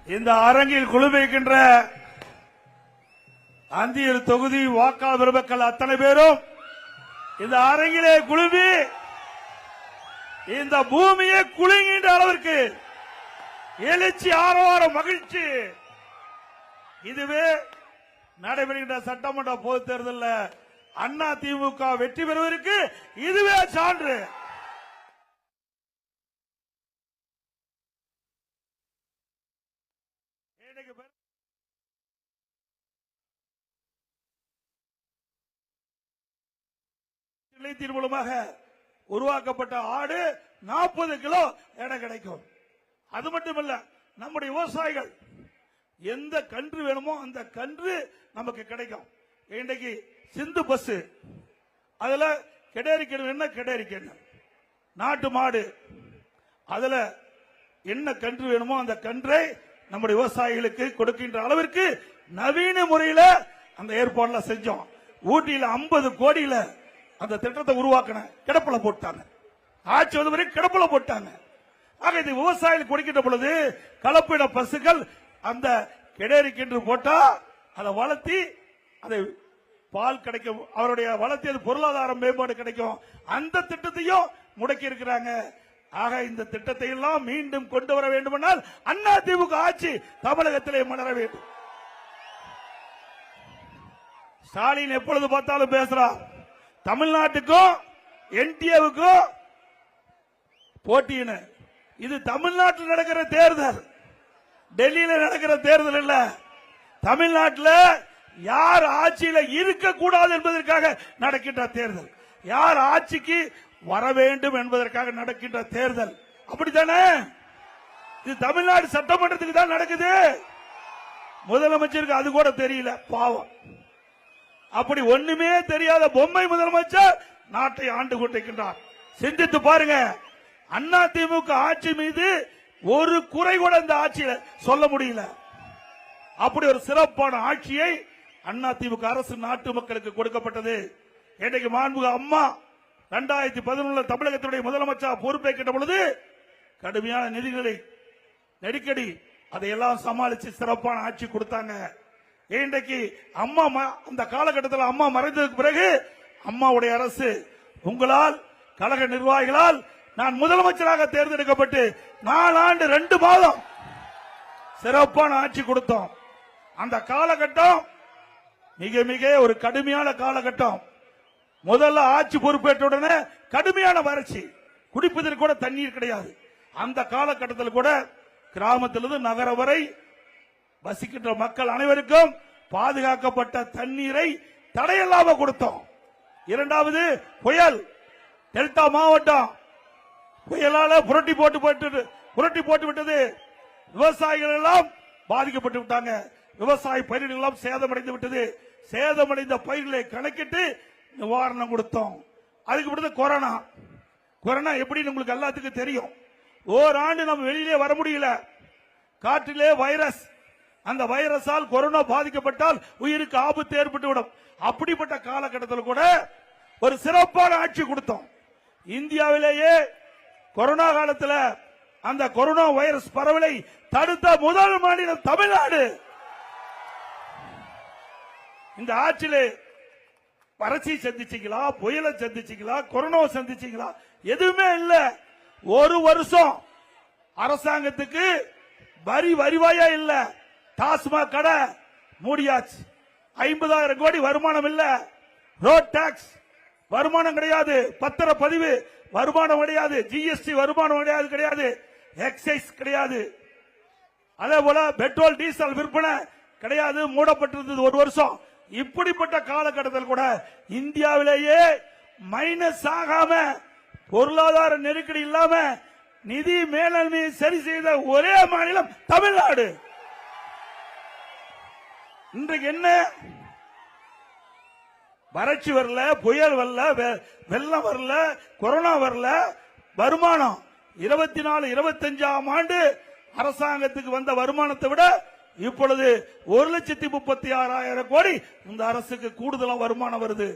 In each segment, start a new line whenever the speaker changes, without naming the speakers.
இந்த அரங்கில் குழுமிக்கின்ற அந்தியூர் தொகுதி வாக்காளர் பெருமக்கள் அத்தனை பேரும் இந்த அரங்கிலே குழுமி இந்த பூமியை குலுங்குகின்ற அளவிற்கு எழுச்சி, ஆரவாரம், மகிழ்ச்சி. இதுவே நடைபெறுகின்ற சட்டமன்ற பொதுத் தேர்தலில் அண்ணா திமுக வெற்றி பெறுவதற்கு இதுவே சான்று. நிலையத்தின் மூலமாக உருவாக்கப்பட்ட ஆடு 40 கிலோ எடை கிடைக்கும். அது மட்டுமல்ல, நம்முடைய விவசாயிகள் எந்த கன்று வேணுமோ அந்த கன்று நமக்கு கிடைக்கும். இன்றைக்கு சிந்து பஸ், அதுல கெடேரிக்கணும், என்ன கெடேரிக்கணும் நாட்டு மாடு, அதுல என்ன கன்று வேணுமோ அந்த கன்றை நம்முடைய விவசாயிகளுக்கு கொடுக்கின்ற அளவிற்கு நவீன முறையில் அந்த ஏற்பாடுல செஞ்சோம். ஊட்டியில் 50 கோடியில அந்த திட்டத்தை உருவாக்கின கிடப்புல போட்டாங்க. ஆட்சி வந்த பிறகு கிடப்புல போட்டாங்க. ஆக இது விவசாயிகள் கொடுக்கின்ற பொழுது கலப்பின பசுக்கள் அந்த கிடேரிக்கென்று போட்டா அதை வளர்த்தி அதை பால் கிடைக்கும், அவருடைய வளர்த்தி அது பொருளாதார மேம்பாடு கிடைக்கும். அந்த திட்டத்தையும் முடக்கி இருக்கிறாங்க. ஆக இந்த திட்டத்தை எல்லாம் மீண்டும் கொண்டு வர வேண்டுமென்றால் அண்ணா திமுக ஆட்சி தமிழகத்திலே மலர வேண்டும். ஸ்டாலின் எப்பொழுது பார்த்தாலும் பேசுறார், தமிழ்நாட்டுக்கும் என்டிஏவுக்கும் போட்டின்னு. இது தமிழ்நாட்டில் நடக்கிற தேர்தல், டெல்லியில் நடக்கிற தேர்தல் இல்ல. தமிழ்நாட்டில் யார் ஆட்சியில் இருக்கக்கூடாது என்பதற்காக நடக்கின்ற தேர்தல், யார் ஆட்சிக்கு வர வேண்டும் என்பதற்காக நடக்கின்ற தேர்தல். அப்படித்தானே? இது தமிழ்நாடு சட்டமன்றத்துக்கு தான் நடக்குது. முதலமைச்சருக்கு அது கூட தெரியல, பாவம். அப்படி ஒண்ணுமே தெரியாத பொம்மை முதலமைச்சர் நாட்டை ஆண்டு கொண்டிருக்கின்றார். சிந்தித்து பாருங்க, அண்ணா திமுக ஆட்சி மீது ஒரு குறை கூட இந்த ஆட்சியில சொல்ல முடியல. அப்படி ஒரு சிறப்பான ஆட்சியை அண்ணா திமுக அரசு நாட்டு மக்களுக்கு கொடுக்கப்பட்டது. இன்றைக்கு மாண்புமிகு அம்மா 2011 தமிழகத்துடைய முதலமைச்சர் பொறுப்பேற்கின்ற பொழுது கடுமையான நிதிகளை நெருக்கடி அதையெல்லாம் சமாளித்து சிறப்பான ஆட்சி கொடுத்தாங்க. இன்றைக்கு அம்மா அந்த காலகட்டத்தில் அம்மா மறைந்ததுக்கு பிறகு அம்மாவுடைய அரசு உங்களால் கழக நிர்வாகிகளால் நான் முதலமைச்சராக தேர்ந்தெடுக்கப்பட்டு 4 ஆண்டு 2 மாதம் சிறப்பான ஆட்சி கொடுத்தோம். அந்த காலகட்டம் மிக மிக ஒரு கடுமையான காலகட்டம். முதல்ல ஆட்சி பொறுப்பேற்றவுடனே கடுமையான வறட்சி, குடிப்பதற்கு கூட தண்ணீர் கிடையாது. அந்த காலகட்டத்தில் கூட கிராமத்திலிருந்து நகர வரை வசிக்கின்ற மக்கள் அனைவருக்கும் பாதுகாக்கப்பட்ட தண்ணீரை தடையில்லாம கொடுத்தோம். இரண்டாவது புயல், டெல்டா மாவட்டம் புயலால புரட்டி போட்டு விட்டது. விவசாயிகள் எல்லாம் பாதிக்கப்பட்டு விட்டாங்க. விவசாய பயிர்கள் எல்லாம் சேதமடைந்து விட்டது. சேதமடைந்த பயிர்களை கணக்கிட்டு நிவாரணம் கொடுத்தோம். அதுக்கு பிறகு கொரோனா எப்படி உங்களுக்கு எல்லாத்துக்கும் தெரியும். ஓராண்டு நம்ம வெளியிலே வர முடியல. காற்றிலே வைரஸ், அந்த வைரஸால் கொரோனா பாதிக்கப்பட்டால் உயிருக்கு ஆபத்து ஏற்பட்டுவிடும். அப்படிப்பட்ட காலகட்டத்தில் கூட ஒரு சிறப்பான ஆட்சி கொடுத்தோம். இந்தியாவிலேயே கொரோனா காலத்தில் அந்த கொரோனா வைரஸ் பரவலை தடுத்த முதல் மாநிலம் தமிழ்நாடு. இந்த ஆட்சியிலே வறட்சி சந்திச்சீங்களா, புயலை சந்திச்சீங்களா, கொரோனா சந்திச்சீங்களா? எதுவுமே இல்ல. ஒரு வருஷம் அரசாங்கத்துக்கு வருவாயா இல்ல. டாஸ்மாக் கடை மூடியாச்சு. 50,000 கோடி வருமானம் இல்ல. ரோட் டாக்ஸ் வருமானம் கிடையாது. பத்திரப்பதிவு வருமானம் கிடையாது. ஜிஎஸ்டி வருமானம் கிடையாது. எக்ஸைஸ் கிடையாது. அதே போல பெட்ரோல் டீசல் விற்பனை கிடையாது, மூடப்பட்டிருந்தது ஒரு வருஷம். இப்படிப்பட்ட காலகட்டத்தில் கூட இந்தியாவிலேயே மைனஸ் ஆகாம, பொருளாதார நெருக்கடி இல்லாம நிதி மேலாண்மையை சரி செய்த ஒரே மாநிலம் தமிழ்நாடு. இன்றைக்கு என்ன, வறட்சி வரல, புயல் வரல, வெள்ளம் வரல, கொரோனா வரல. வருமானம் 24-25ஆம் ஆண்டு அரசாங்கத்துக்கு வந்த வருமானத்தை விட இப்பொழுது 1,36,000 கோடி இந்த அரசுக்கு கூடுதலா வருமானம் வருது.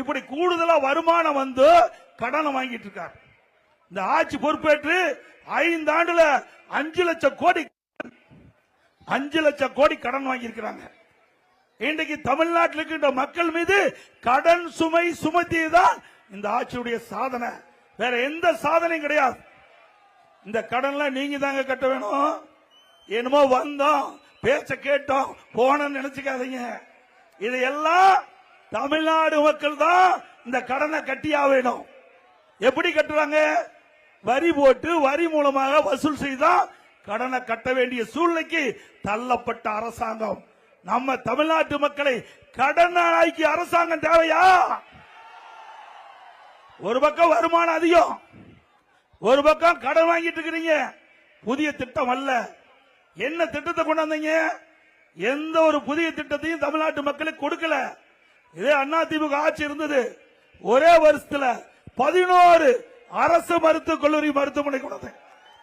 இப்படி கூடுதலா வருமானம் வந்து கடனை வாங்கிட்டு இருக்கார். இந்த ஆட்சி பொறுப்பேற்று 5 ஆண்டுல 5 லட்சம் கோடி 5 லட்சம் கோடி கடன் வாங்கி இருக்கிறாங்க. இன்றைக்கு தமிழ்நாட்டில் இருக்கின்ற மக்கள் மீது கடன் சுமை சுமத்தியதுதான் இந்த ஆட்சியுடைய சாதனை. வேற எந்த சாதனையும் கிடையாது. இந்த கடன்லாம் நீங்க தாங்க கட்ட வேணும். என்னமோ வந்தோம், பேச்ச கேட்டோம், போனோம்னு நினைச்சுக்காதீங்க. இதையெல்லாம் தமிழ்நாடு மக்கள் தான் இந்த கடனை கட்டியா வேணும். எப்படி கட்டுறாங்க? வரி போட்டு வரி மூலமாக வசூல் செய்தான் கடனை கட்ட வேண்டிய சூழ்நிலைக்கு தள்ளப்பட்ட அரசாங்கம். நம்ம தமிழ்நாட்டு மக்களை கடனாளிக்கு அரசாங்கம் தேவையா? ஒரு பக்கம் வருமானம் அதிகம், ஒரு பக்கம் கடன் வாங்கிட்டு இருக்கிறீங்க. புதிய திட்டம் அல்ல. என்ன திட்டத்தை கொண்டாந்தீங்க? எந்த ஒரு புதிய திட்டத்தையும் தமிழ்நாட்டு மக்களுக்கு கொடுக்கல. இதே அதிமுக ஆட்சி இருந்தது, ஒரே வருஷத்துல 11 அரசு மருத்துவக் கல்லூரி மருத்துவமனை கொண்டது.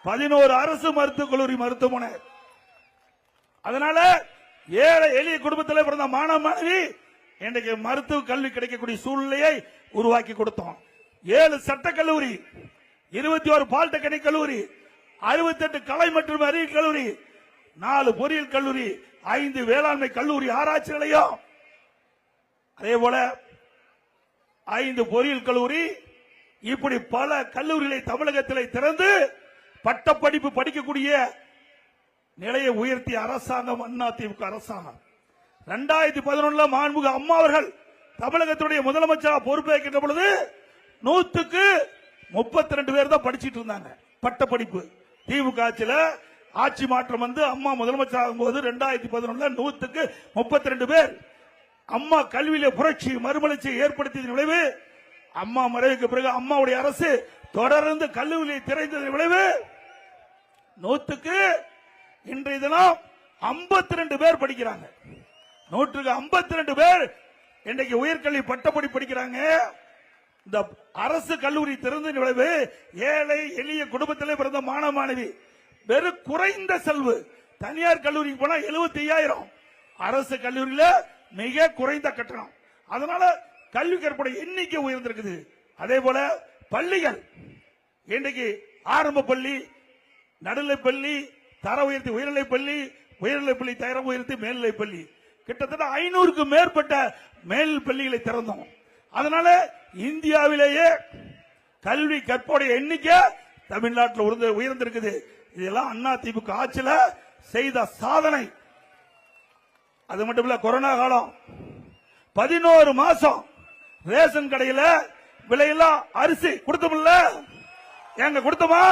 11 அரசு மருத்துவக் கல்லூரி மருத்துவமனை. அதனால ஏழை எளிய குடும்பத்தில் பிறந்த மாணவ மாணவி இன்றைக்கு மருத்துவ கல்வி கிடைக்கக்கூடிய சூழ்நிலையை உருவாக்கி கொடுத்தோம். 7 சட்டக்கல்லூரி, 21 பாலிடெக்னிக் கல்லூரி, 68 கலை மற்றும் அறிவியல் கல்லூரி, 4 பொறியியல் கல்லூரி, 5 வேளாண்மை கல்லூரி ஆராய்ச்சி நிலையம், அதே போல 5 பொறியியல் கல்லூரி, இப்படி பல கல்லூரிகளை தமிழகத்தில் திறந்து பட்டப்படிப்பு படிக்கக்கூடிய நிலையை உயர்த்திய அரசாங்கம் அதிமுக அரசாங்கம். 2011 மாண்புமிகு அம்மா அவர்கள் தமிழகத்துடைய முதலமைச்சராக பொறுப்பேற்கின்ற பொழுது 100க்கு 32 பேர் தான் படிச்சிட்டு இருந்தாங்க பட்டப்படிப்பு. திமுக ஆட்சியில் ஆட்சி மாற்றம் வந்து அம்மா முதலமைச்சராகும் போது 2011 100க்கு 32 பேர். அம்மா கல்வியில புரட்சி மறுமலர்ச்சியை ஏற்படுத்திய விளைவு, அம்மா மறைவுக்கு பிறகு அம்மாவுடைய அரசு தொடர்ந்து கல்லூரியை திறந்ததன் விளைவு 100க்கு இன்றைய தினம் 52 பேர் படிக்கிறாங்க. 100க்கு 52 பேர் இன்றைக்கு உயர்கல்வி பட்டப்படி படிக்கிறாங்க. இந்த அரசு கல்லூரி திறந்த விளைவு ஏழை எளிய குடும்பத்திலே பிறந்த மாணவ மாணவி வெறும் குறைந்த செலவு. தனியார் கல்லூரிக்கு போனா 75,000, அரசு கல்லூரியில மிக குறைந்த கட்டணம். அதனால கல்வி கற்பனை எண்ணிக்கை உயர்ந்திருக்குது. அதே போல பள்ளிகள் இன்றைக்கு ஆரம்ப பள்ளி, நடுநிலை பள்ளி, தர உயர்த்தி உயர்நிலை பள்ளி, உயர்நிலை பள்ளி தரம் உயர்த்தி மேல்நிலை பள்ளி, கிட்டத்தட்ட 500க்கும் மேற்பட்ட மேல் பள்ளிகளை திறந்தோம். அதனால இந்தியாவிலேயே கல்வி கற்போடைய எண்ணிக்கை தமிழ்நாட்டில் உயர்ந்திருக்குது. இதெல்லாம் அதிமுக ஆட்சியில செய்த சாதனை. அது மட்டும் இல்ல, கொரோனா காலம் 11 மாசம் ரேஷன் கடையில விலையெல்லாம் அரிசி கொடுத்தோம்ல, எங்க கொடுத்தோமா?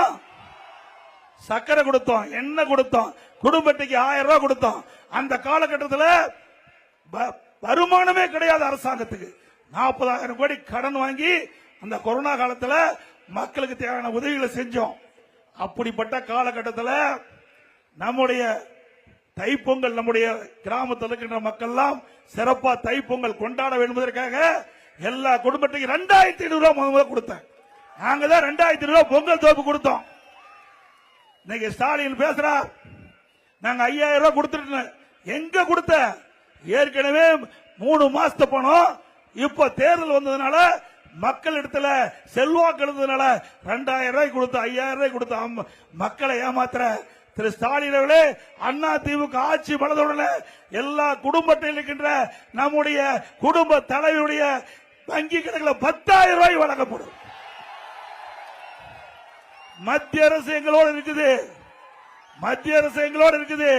சக்கரை கொடுத்தோம், எண்ணெய் கொடுத்தோம், குடும்பத்துக்கு 1000 ரூபாய் கொடுத்தோம். அந்த காலகட்டத்தில் வருமானமே கிடையாது அரசாங்கத்துக்கு. 40,000 கோடி கடன் வாங்கி அந்த கொரோனா காலத்தில் மக்களுக்கு தேவையான உதவிகளை செஞ்சோம். அப்படிப்பட்ட காலகட்டத்தில் நம்முடைய தைப்பொங்கல், நம்முடைய கிராமத்தில் இருக்கின்ற மக்கள் எல்லாம் சிறப்பா தைப்பொங்கல் கொண்டாட வேண்டும் என்பதற்காக எல்லா குடும்பத்துக்கும் 2,500 ரூபாய் முதல்ல கொடுத்தேன். நாங்க தான் 2,500 ரூபாய் பொங்கல் தோப்பு கொடுத்தோம். இன்னைக்கு ஸ்டாலின் பேசுறார், நாங்க 5,000 ரூபாய் கொடுத்துட்டு. எங்க கொடுத்த? ஏற்கனவே 3 மாசத்து பணம். இப்ப தேர்தல் வந்ததுனால மக்கள் இடத்துல செல்வாக்கு இருந்ததுனால 2,000 ரூபாய் கொடுத்து 5,000 ரூபாய் கொடுத்து மக்களை ஏமாத்துற திரு ஸ்டாலின் அவர்களே, அதிமுக ஆட்சி மனதுடனே எல்லா குடும்பத்தில் இருக்கின்ற நம்முடைய குடும்ப தலைவருடைய வங்கி கணக்கில் 10,000 ரூபாய் வழங்கப்படும். மத்திய அரசு எங்களோடு இருக்குது, மத்திய அரசு எங்களோடு இருக்குது.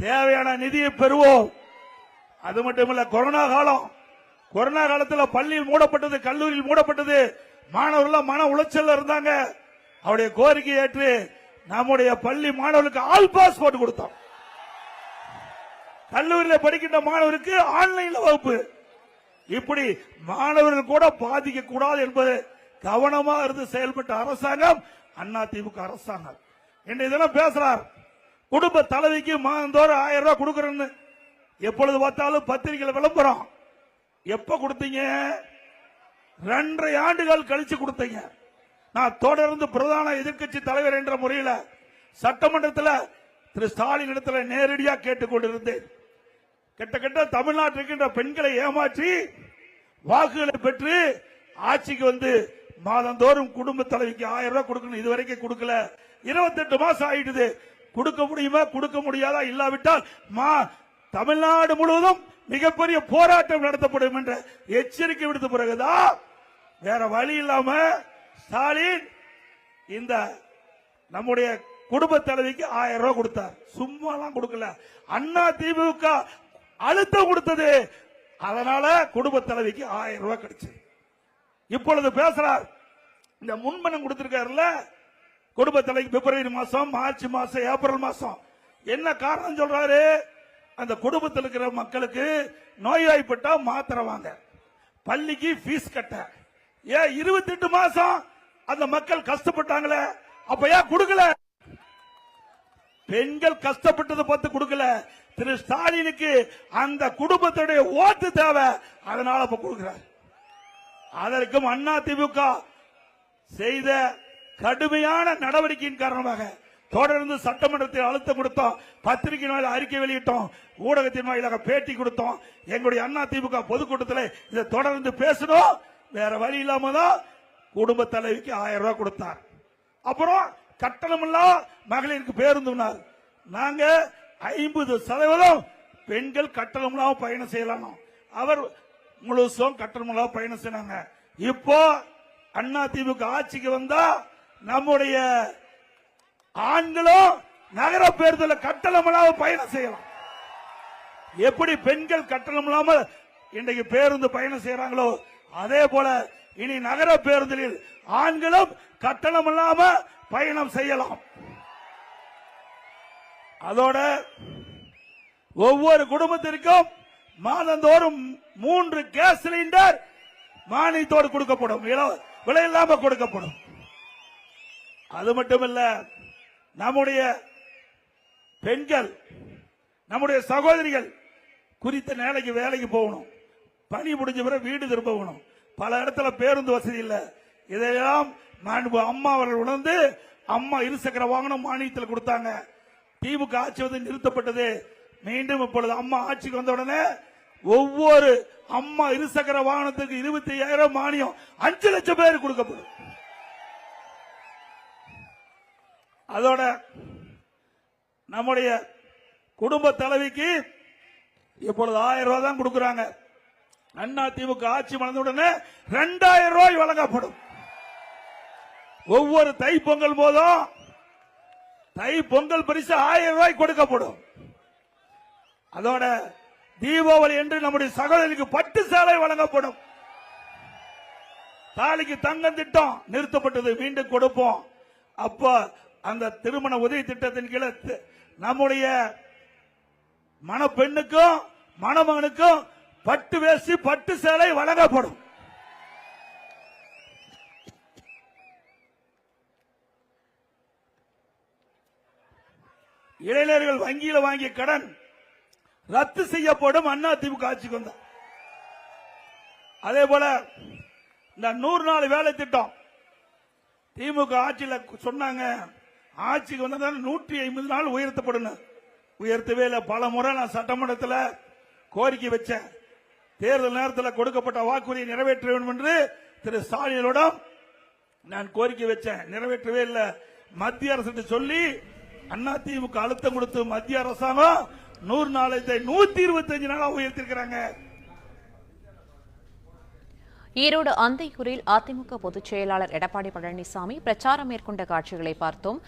தேவையான நிதியை பெறுவோம். அது மட்டுமல்ல, கொரோனா காலம், கொரோனா காலத்தில் பள்ளி மூடப்பட்டது, கல்லூரியில் மூடப்பட்டது, மாணவர்கள் மன உளைச்சல் இருந்தாங்க. அவருடைய கோரிக்கை ஏற்று நம்முடைய பள்ளி மாணவர்களுக்கு ஆல் பாஸ் போட்டு கொடுத்தோம். கல்லூரியில் படிக்கின்ற மாணவருக்கு ஆன்லைன்ல வகுப்பு. இப்படி மாணவர்கள் கூட பாதிக்க கூடாது என்பது கவனமாக இருந்து செயல்பட்ட அரசாங்கம் அதிமுக அரசாங்கம். இன்றைய தினம் பேசுறார், குடும்ப தலைவிக்கு மாதந்தோறும் 1000 ரூபாய் கொடுக்கறேன்னு. எப்பொழுது பார்த்தாலும் பத்திரிகையில் விளம்பரம். எப்ப கொடுத்தீங்க? 2.5 ஆண்டுகள் கழிச்சு கொடுத்தீங்க. நான் தொடர்ந்து பிரதான எதிர்க்கட்சி தலைவர் என்ற முறையில் சட்டமன்றத்தில் திரு ஸ்டாலின் இடத்துல நேரடியாக கேட்டுக்கொண்டிருந்தேன். கிட்டத்தட்ட தமிழ்நாட்டில் இருக்கின்ற பெண்களை ஏமாற்றி வாக்குகளை பெற்று ஆட்சிக்கு வந்து மாதந்தோறும் குடும்ப தலைவிக்கு 1000 ரூபாய் கொடுக்கணும். இதுவரைக்கும் கொடுக்கல. 28 மாசம் ஆயிடுது. கொடுக்க முடியுமா, கொடுக்க முடியாதா, இல்லாவிட்டால் தமிழ்நாடு முழுவதும் மிகப்பெரிய போராட்டம் நடத்தப்படும் என்ற எச்சரிக்கை விடுத்த பிறகுதான் வேற வழி இல்லாம ஸ்டாலின் இந்த நம்முடைய குடும்ப தலைவிக்கு 1000 ரூபாய் கொடுத்தார். சும்மாலாம் கொடுக்கல, அண்ணா திமுக அழுத்தம் கொடுத்தது. அதனால குடும்ப தலைவிக்கு 1000 ரூபாய் கிடைச்சு. இப்பொழுது பேசுறார், இந்த முன்பணம் கொடுத்திருக்காருல்ல குடும்ப தலைவிக்கு பிப்ரவரி மாசம், மார்ச் மாசம், ஏப்ரல் மாசம். என்ன காரணம் சொல்றாரு? அந்த குடும்பத்தில் இருக்கிற மக்களுக்கு நோய்வாய்ப்பட்டா மாத்திரை வாங்க, பள்ளிக்கு பீஸ் கட்ட. ஏன் 28 மாசம் அந்த மக்கள் கஷ்டப்பட்டாங்களே, அப்ப ஏன் கொடுக்கல? பெண்கள் கஷ்டப்பட்டதை பார்த்து கொடுக்கல. திரு ஸ்டாலினுக்கு அந்த குடும்பத்துடைய ஓட்டு தேவை, அதனால இப்ப கொடுக்கிறார். அதற்கும் அண்ணா திமுக செய்த கடுமையான நடவடிக்கையின் காரணமாக தொடர்ந்து சட்டமன்றத்தில் அழுத்தம் கொடுத்தோம், பத்திரிகை வாயிலாக அறிக்கை வெளியிட்டோம், ஊடகத்தின் வாயிலாக பேட்டி கொடுத்தோம். எங்களுடைய அண்ணா திமுக பொதுக்கூட்டத்தில் இதை தொடர்ந்து பேசணும். வேற வழி இல்லாம தான் குடும்ப தலைவிக்கு 1000 ரூபாய் கொடுத்தார். அப்புறம் கட்டணமில்லா மகளிருக்கு பேருந்து. நாங்க 50% பெண்கள் கட்டணமில்லாம பயணம் செய்யலாம். அவர் முழுசும் கட்டணமில்லா பயணம் செய்றாங்க. இப்போ அண்ணா திமுக ஆட்சிக்கு வந்தா நம்முடைய ஆண்களும் நகர பேருந்துல கட்டணமில்லாம பயணம் செய்யலாம். எப்படி பெண்கள் கட்டணம் இல்லாமல் இன்றைக்கு பேருந்து பயணம் செய்யறாங்களோ, அதே போல இனி நகர பேருந்தில் ஆண்களும் கட்டணம் இல்லாம பயணம் செய்யலாம். அதோட ஒவ்வொரு குடும்பத்திற்கும் மாதந்தோறும் 3 கேஸ் சிலிண்டர் மானியத்தோடு கொடுக்கப்படும், விலை இல்லாம கொடுக்கப்படும். அது மட்டுமல்ல, நம்முடைய பெண்கள், நம்முடைய சகோதரிகள் குறித்த நேரத்துக்கு வேலைக்கு போகணும், பணி முடிஞ்ச பிறகு வீடு திரும்பணும். பல இடத்துல பேருந்து வசதி இல்லை. இதையெல்லாம் அம்மா அவர்கள் உணர்ந்து அம்மா இருசக்கர வாகனம் மானியத்தில் கொடுத்தாங்க. திமுக ஆட்சி வந்து நிறுத்தப்பட்டது. மீண்டும் இப்பொழுது அம்மா ஆட்சிக்கு வந்த உடனே ஒவ்வொரு அம்மா இருசக்கர வாகனத்துக்கு 25,000 மானியம் 5 லட்சம் பேர் கொடுக்கப்படும். அதோட நம்முடைய குடும்ப தலைவிக்கு இப்பொழுது 1000 ரூபாய் தான் கொடுக்கிறாங்க. அண்ணா திமுக ஆட்சி வந்தவுடனே 2000 ரூபாய் வழங்கப்படும். ஒவ்வொரு தை பொங்கல் போதும் தை பொங்கல் பரிசு 1000 ரூபாய் கொடுக்கப்படும். அதோட தீபாவளி என்று நம்முடைய சகோதரிக்கு பட்டு சேலை வழங்கப்படும். தாலிக்கு தங்கம் திட்டம் நிறுத்தப்பட்டது, மீண்டும் கொடுப்போம். அப்ப அந்த திருமண உதவி திட்டத்தின் கீழே நம்முடைய மணப்பெண்ணுக்கும் மணமகனுக்கும் பட்டு வேஷ்டி பட்டு சேலை வழங்கப்படும். இளைஞர்கள் வங்கியில் வாங்கிய கடன் ரத்து செய்யப்படும். அண்ணா திமுக ஆட்சிக்கு வந்த அதே போல இந்த 100 நாள் வேலை திட்டம் திமுக ஆட்சியில் சொன்னாங்க, ஆட்சிக்கு வந்தா 150 நாள் உயர்த்தப்படும். உயர்த்தவே இல்லை. பல முறை நான் சட்டமன்றத்தில் கோரிக்கை வச்சேன். தேர்தல் நேரத்தில் கொடுக்கப்பட்ட வாக்குறுதியை நிறைவேற்ற வேண்டும் என்று திரு ஸ்டாலினிடம் நான் கோரிக்கை வச்சேன். நிறைவேற்றவே இல்லை. மத்திய அரசு சொல்லி அதிமுக அழுத்தம் கொடுத்து மத்திய அரசாங்கம் 100 நாளத்தை 125 நாளா உயர்த்திருக்கிறாங்க.
ஈரோடு அந்தியூரில் அதிமுக பொதுச் செயலாளர் எடப்பாடி பழனிசாமி பிரச்சாரம் மேற்கொண்ட காட்சிகளை பார்த்தோம்.